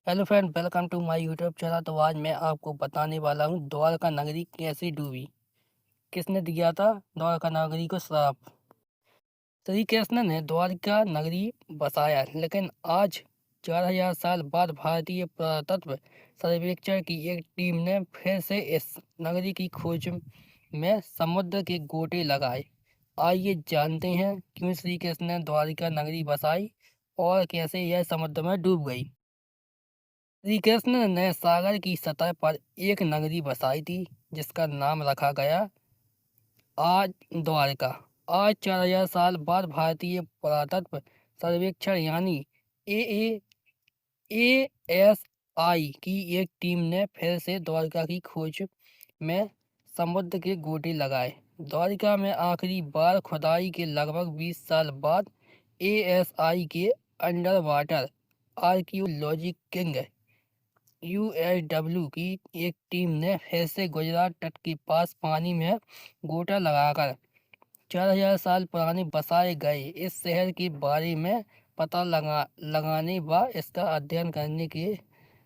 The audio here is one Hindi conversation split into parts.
Hello friend, welcome to my YouTube channel. तो आज मैं आपको बताने वाला हूँ द्वारका नगरी कैसे डूबी। किसने दिया था द्वारका नगरी को श्राप? श्री कृष्ण ने द्वारका नगरी बसाया, लेकिन आज 4000 साल बाद भारतीय पुरातत्व सर्वेक्षण की एक टीम ने फिर से इस नगरी की खोज में समुद्र के गोते लगाए। आइए जानते हैं क्यों श्री कृष्ण ने द्वारका नगरी बसाई और कैसे यह समुद्र में डूब गई। श्री कृष्ण ने सागर की सतह पर एक नगरी बसाई थी जिसका नाम रखा गया आज द्वारका। आज 4000 साल बाद भारतीय पुरातत्व सर्वेक्षण यानी ए एस आई की एक टीम ने फिर से द्वारका की खोज में समुद्र के गोते लगाए। द्वारका में आखिरी बार खुदाई के लगभग 20 साल बाद एएसआई के अंडर वाटर आर्कियोलॉजी किंग यूएसडब्ल्यू की एक टीम ने फिर से गुजरात तट के पास पानी में गोता लगाकर 4000 साल पुराने बसाए गए इस शहर के बारे में पता लगाने व इसका अध्ययन करने के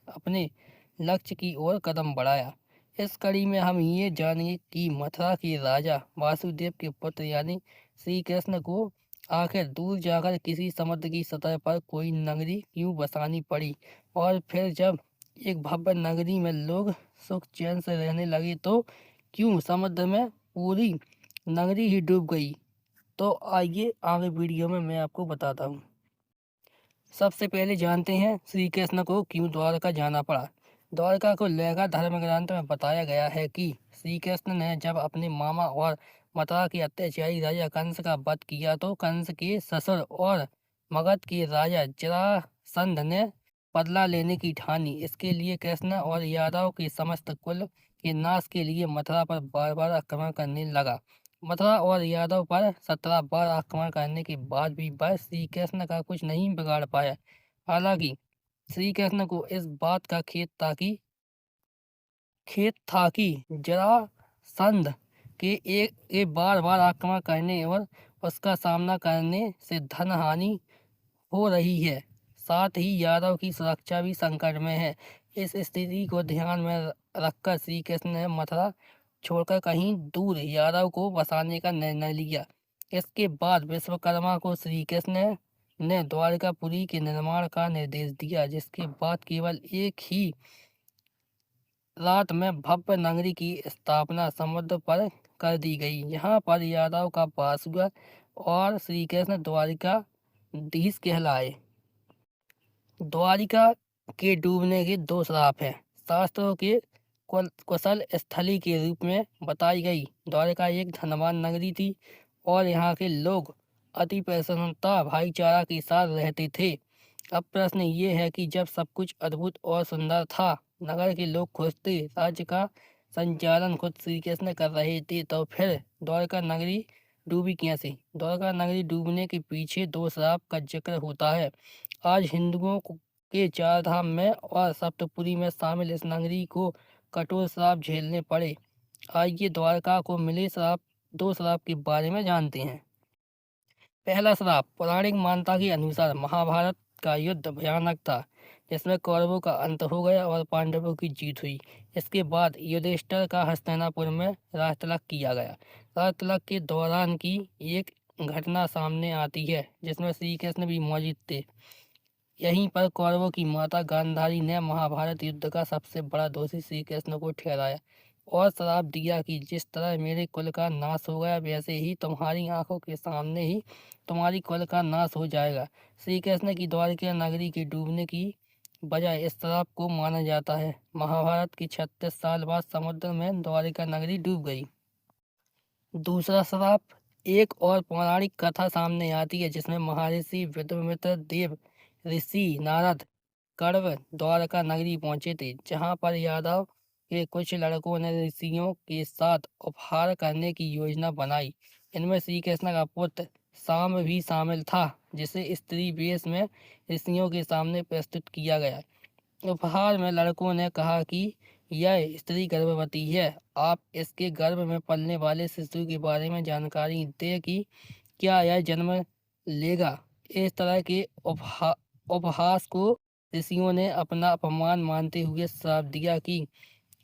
अपने लक्ष्य की ओर कदम बढ़ाया। इस कड़ी में हम ये जानेंगे कि मथुरा के राजा वासुदेव के पुत्र यानी श्री कृष्ण को आखिर दूर जाकर किसी समुद्र की सतह पर कोई नगरी क्यों बसानी पड़ी, और फिर जब एक भव्य नगरी में लोग सुख चैन से रहने लगे तो क्यों समुद्र में पूरी नगरी ही डूब गई। तो आइए आगे वीडियो में मैं आपको बताता हूँ। सबसे पहले जानते हैं श्री कृष्ण को क्यों द्वारका जाना पड़ा। द्वारका को लेकर धर्म ग्रंथ में बताया गया है कि श्री कृष्ण ने जब अपने मामा और मथुरा के अत्याचारी राजा कंस का वध किया तो कंस के ससुर और मगध के राजा जरासंध ने बदला लेने की ठानी। इसके लिए कृष्ण और यादव के समस्त कुल के नाश के लिए मथुरा पर बार बार आक्रमण करने लगा। मथुरा और यादव पर 17 बार आक्रमण करने के बाद भी वह श्री कृष्ण का कुछ नहीं बिगाड़ पाया। हालांकि श्री कृष्ण को इस बात का खेत था कि जरासंध के बार बार आक्रमण करने और उसका सामना करने से धन हानि हो रही है, साथ ही यादव की सुरक्षा भी संकट में है। इस स्थिति को ध्यान में रखकर श्री कृष्ण ने मथुरा छोड़कर कहीं दूर यादव को बसाने का निर्णय लिया। इसके बाद विश्वकर्मा को श्री कृष्ण ने द्वारकापुरी के निर्माण का निर्देश दिया, जिसके बाद केवल एक ही रात में भव्य नगरी की स्थापना समुद्र पर कर दी गई। यहाँ पर यादव का वास हुआ और श्री कृष्ण द्वारिकाधीश कहलाए। द्वारिका के डूबने के दो श्राप हैं। शास्त्रों के कुशल स्थली के रूप में बताई गई द्वारका एक धनवान नगरी थी और यहाँ के लोग अति प्रसन्नता भाईचारा के साथ रहते थे। अब प्रश्न ये है कि जब सब कुछ अद्भुत और सुंदर था, नगर के लोग खुश थे, राज्य का संचालन खुद श्री कृष्ण कर रहे थे, तो फिर द्वारका नगरी डूबी कैसे? द्वारका नगरी डूबने के पीछे दो श्राप का जिक्र होता है। आज के चार धाम में और सप्तपुरी में शामिल इस नगरी को कठोर श्राप झेलने पड़े। आइए द्वारका को मिले दो श्राप के बारे में जानते हैं। पहला श्राप। पौराणिक मान्यता के अनुसार महाभारत का युद्ध भयानक था, जिसमें कौरवों का अंत हो गया और पांडवों की जीत हुई। इसके बाद युधिष्ठिर का हस्तिनापुर में राजतिलक किया गया। राजतिलक के दौरान की एक घटना सामने आती है जिसमें श्री कृष्ण भी मौजूद थे। यहीं पर कौरवों की माता गांधारी ने महाभारत युद्ध का सबसे बड़ा दोषी श्री कृष्ण को ठहराया और श्राप दिया कि जिस तरह मेरे कुल का नाश हो गया, वैसे ही तुम्हारी आंखों के सामने ही तुम्हारी कुल का नाश हो जाएगा। श्री कृष्ण की द्वारका नगरी के डूबने की वजह इस श्राप को माना जाता है। महाभारत के 36 साल बाद समुद्र में द्वारका नगरी डूब गई। दूसरा श्राप। एक और पौराणिक कथा सामने आती है जिसमें महर्षि विश्वामित्र देव, ऋषि नारद, कण्व द्वारका नगरी पहुंचे थे, जहां पर यादव के कुछ लड़कों ने ऋषियों के साथ उपहार करने की योजना बनाई। इनमें श्री कृष्ण का पुत्र शाम भी शामिल था, जिसे स्त्री वेश में ऋषियों के सामने प्रस्तुत किया गया। उपहार में लड़कों ने कहा कि यह स्त्री गर्भवती है, आप इसके गर्भ में पलने वाले शिशु के बारे में जानकारी दें कि क्या यह जन्म लेगा। इस तरह के उपहास को ऋषियों ने अपना अपमान मानते हुए श्राप दिया कि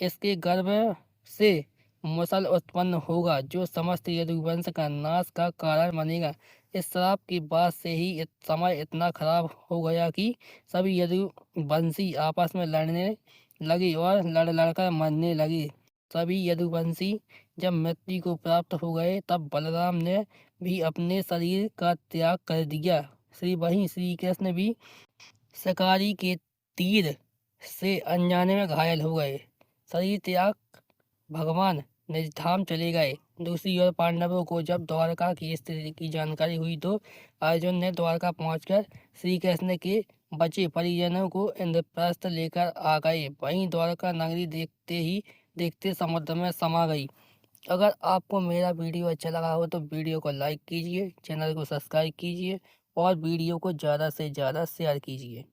इसके गर्भ से मुसल उत्पन्न होगा जो समस्त यदुवंश का नाश का कारण बनेगा। इस श्राप के बाद से ही समय इतना खराब हो गया कि सभी यदुवंशी आपस में लड़ने लगे और लड़ लड़कर मरने लगे। सभी यदुवंशी जब मृत्यु को प्राप्त हो गए तब बलराम ने भी अपने शरीर का त्याग कर दिया। वहीं श्री कृष्ण भी शिकारी के तीर से अनजाने में घायल हो गए। शरीर त्याग भगवान निजधाम चले गए। दूसरी ओर पांडवों को जब द्वारका की स्थिति की जानकारी हुई तो अर्जुन ने द्वारका पहुंचकर श्री कृष्ण के बचे परिजनों को इंद्रप्रस्थ लेकर आ गए। वहीं द्वारका नगरी देखते ही देखते समुद्र में समा गई। अगर आपको मेरा वीडियो अच्छा लगा हो तो वीडियो को लाइक कीजिए, चैनल को सब्सक्राइब कीजिए और वीडियो को ज़्यादा से ज़्यादा शेयर कीजिए।